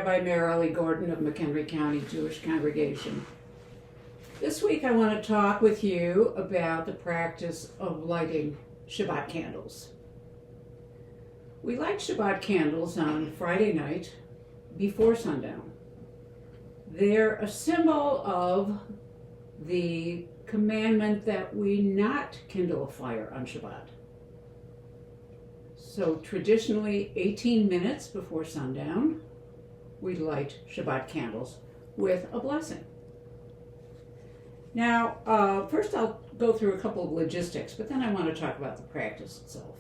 Rabbi Mary Gordon of McHenry County Jewish Congregation. This week I want to talk with you about the practice of lighting Shabbat candles. We light Shabbat candles on Friday night before sundown. They're a symbol of the commandment that we not kindle a fire on Shabbat. So traditionally, 18 minutes before sundown, we light Shabbat candles with a blessing. Now, first I'll go through a couple of logistics, but then I want to talk about the practice itself.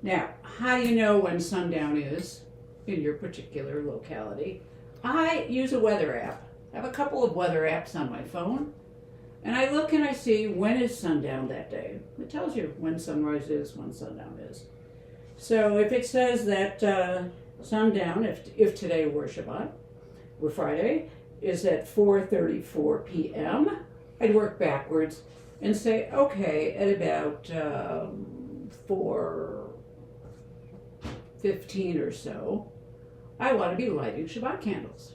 Now, how do you know when sundown is in your particular locality? I use a weather app. I have a couple of weather apps on my phone, and I look and I see when is sundown that day. It tells you when sunrise is, when sundown is. So if it says that sundown, if today were Shabbat, or Friday, is at 4:34 p.m., I'd work backwards and say, okay, at about 4:15 or so, I want to be lighting Shabbat candles.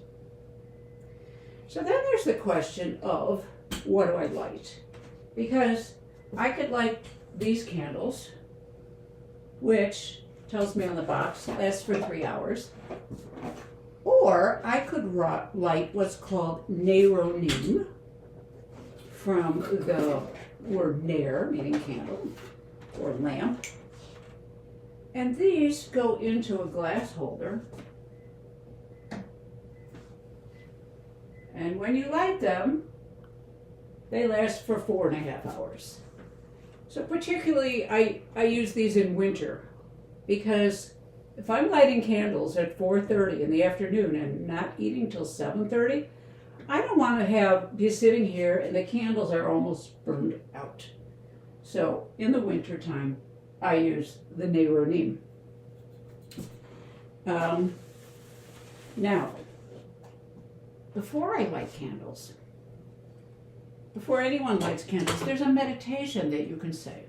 So then there's the question of, what do I light? Because I could light these candles, which tells me on the box lasts for 3 hours. Or I could light what's called neironim, from the word ner, meaning candle, or lamp. And these go into a glass holder. And when you light them, they last for 4.5 hours. So particularly, I use these in winter, because if I'm lighting candles at 4:30 in the afternoon and not eating till 7:30, I don't want to be sitting here and the candles are almost burned out. So in the winter time, I use the neironim. Now, before I light candles, before anyone lights candles, there's a meditation that you can say.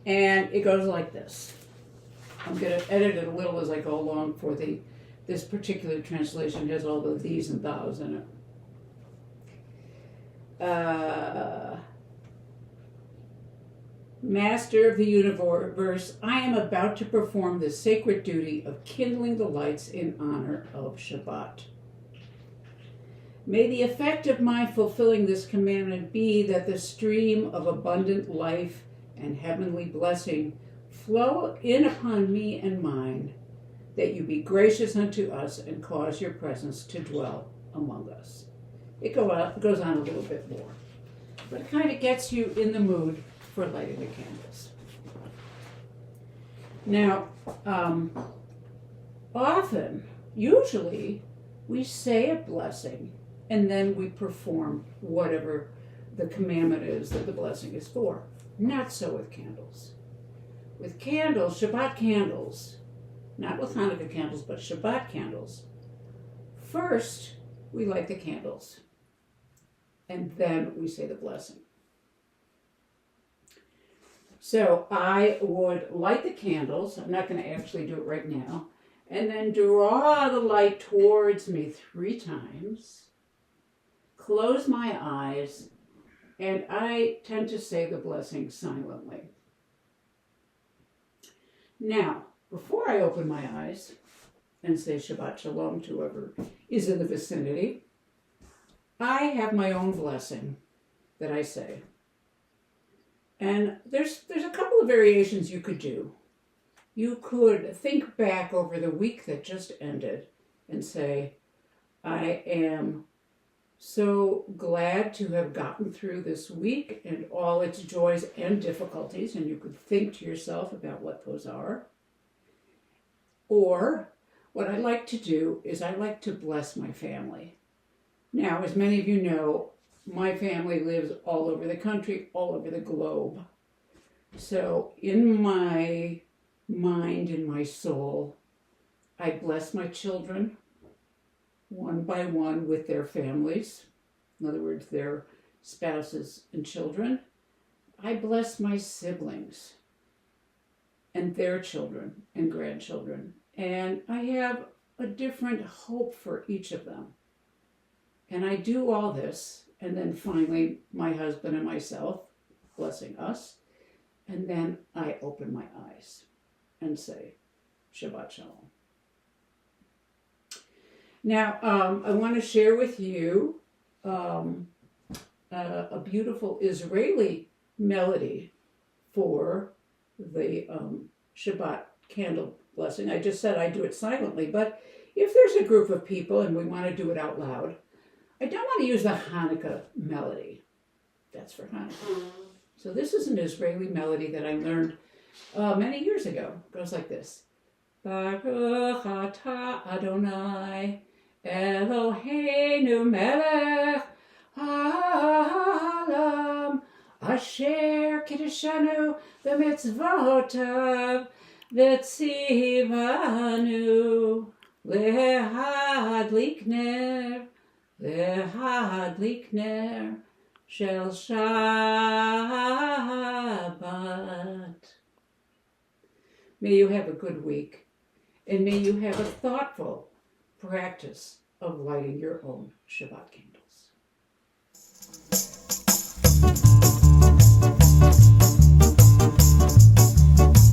And it goes like this. I'm going to edit it a little as I go along for this particular translation. It has all the these and thous in it. Master of the universe, I am about to perform the sacred duty of kindling the lights in honor of Shabbat. May the effect of my fulfilling this commandment be that the stream of abundant life and heavenly blessing flow in upon me and mine, that you be gracious unto us and cause your presence to dwell among us. It goes on a little bit more, but it kind of gets you in the mood for lighting the candles. Now, usually, we say a blessing and then we perform whatever the commandment is that the blessing is for. Not so with candles. With candles, Shabbat candles, not with Hanukkah candles, but Shabbat candles, first we light the candles, and then we say the blessing. So I would light the candles, I'm not going to actually do it right now, and then draw the light towards me 3 times, close my eyes, and I tend to say the blessing silently. Now, before I open my eyes and say Shabbat Shalom to whoever is in the vicinity, I have my own blessing that I say. And there's a couple of variations you could do. You could think back over the week that just ended and say, I am so glad to have gotten through this week and all its joys and difficulties, and you could think to yourself about what those are. Or what I like to do is I like to bless my family. Now, as many of you know, my family lives all over the country, all over the globe. So in my mind, in my soul, I bless my children one by one with their families. In other words, their spouses and children. I bless my siblings and their children and grandchildren And I have a different hope for each of them. And I do all this, and then finally my husband and myself, blessing us, and then I open my eyes and say, Shabbat Shalom. Now, I want to share with you a beautiful Israeli melody for the Shabbat candle blessing. I just said I do it silently, but if there's a group of people and we want to do it out loud, I don't want to use the Hanukkah melody. That's for Hanukkah. So this is an Israeli melody that I learned many years ago. It goes like this. Baruch atah Adonai Eloheinu melech ha'olam asher kiddushanu b'mitzvotav v'tzivanu lehadlik ner shel Shabbat. May you have a good week, and may you have a thoughtful practice of lighting your own Shabbat candles.